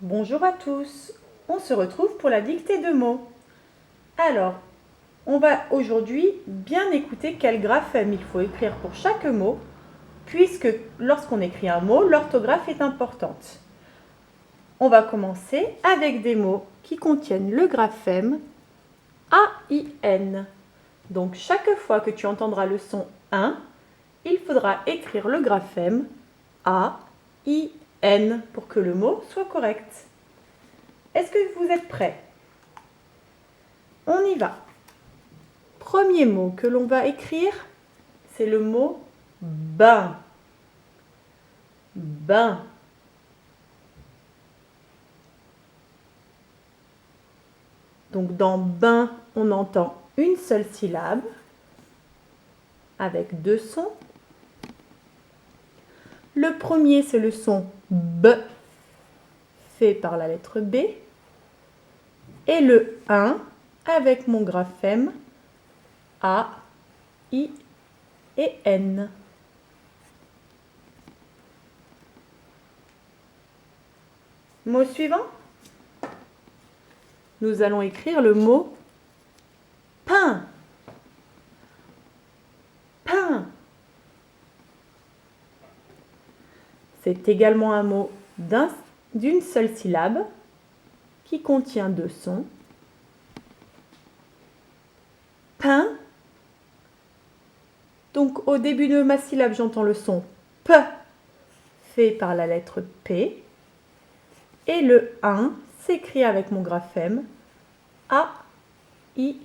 Bonjour à tous, on se retrouve pour la dictée de mots. Alors, on va aujourd'hui bien écouter quel graphème il faut écrire pour chaque mot, puisque lorsqu'on écrit un mot, l'orthographe est importante. On va commencer avec des mots qui contiennent le graphème AIN. Donc chaque fois que tu entendras le son 1, il faudra écrire le graphème AIN pour que le mot soit correct. Est-ce que vous êtes prêts? On y va. Premier mot que l'on va écrire, c'est le mot bain. Bain. Donc dans bain, on entend une seule syllabe avec deux sons. Le premier, c'est le son B fait par la lettre B. Et le 1 avec mon graphème A, I et N. Mot suivant. Nous allons écrire le mot pain. Pain. C'est également un mot d'une seule syllabe qui contient deux sons. Pain. Donc au début de ma syllabe, j'entends le son P fait par la lettre P. Et le 1 s'écrit avec mon graphème A, I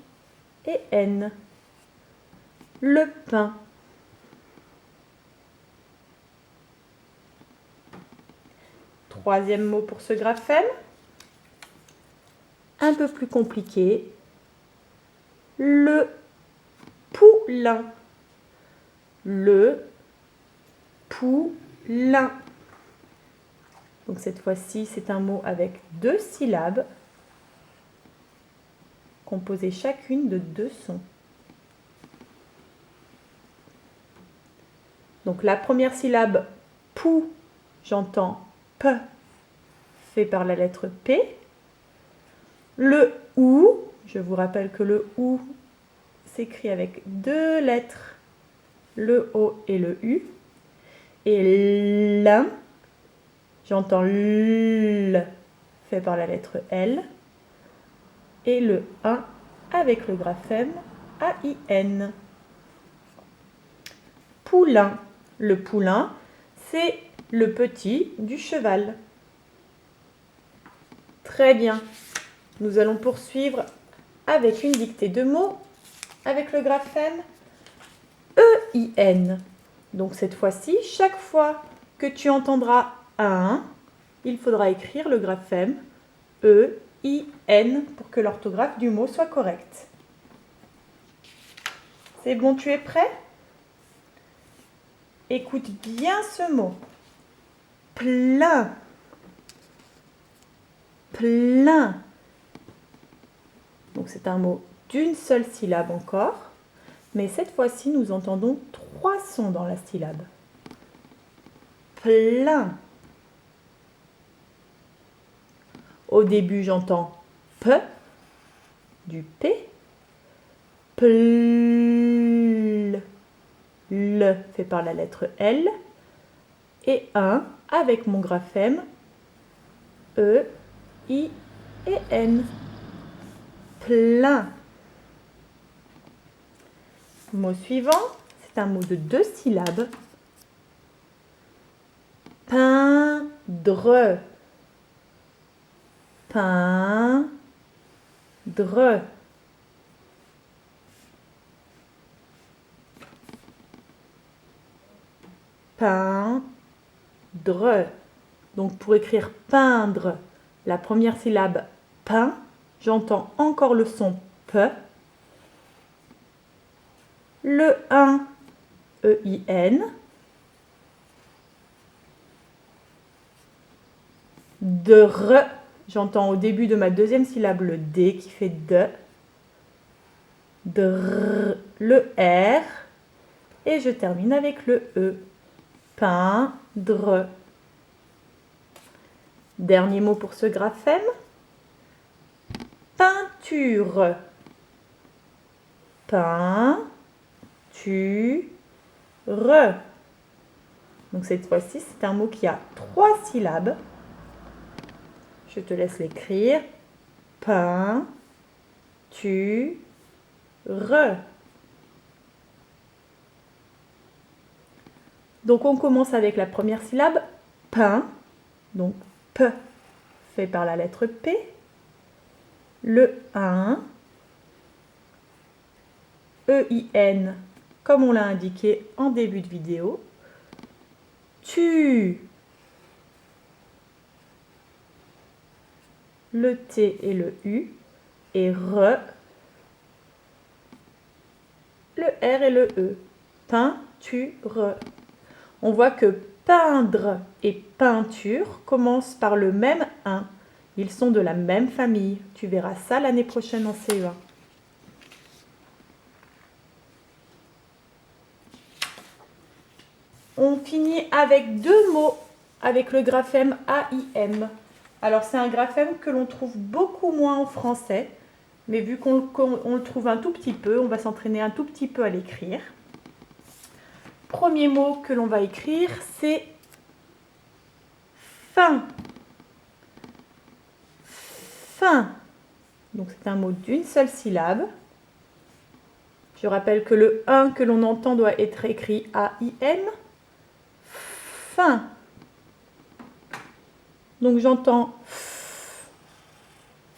et N. Le pain. Troisième mot pour ce graphème. Un peu plus compliqué. Le poulain. Le poulain. Donc cette fois-ci, c'est un mot avec deux syllabes, composées chacune de deux sons. Donc la première syllabe pou, j'entends P fait par la lettre P. Le OU, je vous rappelle que le OU s'écrit avec deux lettres, le O et le U. Et l'un, j'entends L fait par la lettre L. Et le 1 avec le graphème AIN. Poulain. Le poulain, c'est le petit du cheval. Très bien. Nous allons poursuivre avec une dictée de mots avec le graphème EIN. Donc cette fois-ci, chaque fois que tu entendras un, il faudra écrire le graphème EIN pour que l'orthographe du mot soit correcte. C'est bon, tu es prêt? Écoute bien ce mot. Plein. Plein. Donc c'est un mot d'une seule syllabe encore, mais cette fois-ci nous entendons trois sons dans la syllabe. Plein. Au début j'entends P, du P, Pl, le fait par la lettre L, et un avec mon graphème E, I et N. Plein. Mot suivant, c'est un mot de deux syllabes. Peindre. Peindre. Peindre. Donc pour écrire peindre, la première syllabe peint, j'entends encore le son P. Le 1, E-I-N. Dre, j'entends au début de ma deuxième syllabe le D qui fait de. Dr, le R. Et je termine avec le E. Peindre. Dernier mot pour ce graphème. Peinture. Peinture. Donc cette fois-ci, c'est un mot qui a 3 syllabes. Je te laisse l'écrire. Peinture. Donc on commence avec la première syllabe, pain. Donc P fait par la lettre P. Le 1. E-I-N, comme on l'a indiqué en début de vidéo. Tu. Le T et le U. Et re. Le R et le E. Peinture. On voit que peindre et peinture commencent par le même 1. Ils sont de la même famille. Tu verras ça l'année prochaine en CE1. On finit avec 2 mots avec le graphème AIM. Alors c'est un graphème que l'on trouve beaucoup moins en français, mais vu qu'on le trouve un tout petit peu, on va s'entraîner un tout petit peu à l'écrire. Premier mot que l'on va écrire, c'est fin. Fin. Donc c'est un mot d'une seule syllabe. Je rappelle que le 1 que l'on entend doit être écrit A-I-M. Fin. Donc j'entends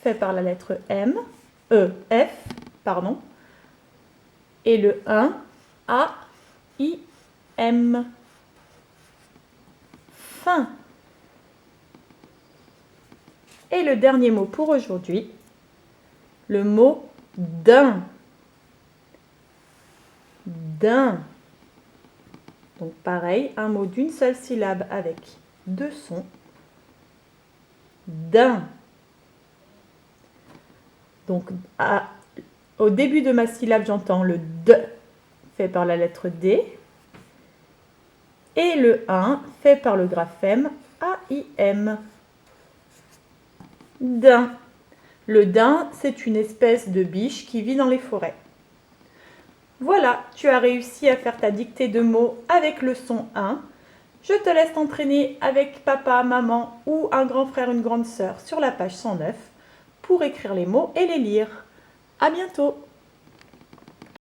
fait par la lettre M, F, pardon. Et le 1, A-I-M. Fin. Et le dernier mot pour aujourd'hui, le mot d'un. D'un. Donc pareil, un mot d'une seule syllabe avec 2 sons. D'un. Donc au début de ma syllabe, j'entends le D fait par la lettre D. Et le 1 fait par le graphème A-I-M. Daim. Le daim, c'est une espèce de biche qui vit dans les forêts. Voilà, tu as réussi à faire ta dictée de mots avec le son 1. Je te laisse t'entraîner avec papa, maman ou un grand frère, une grande sœur sur la page 109 pour écrire les mots et les lire. À bientôt!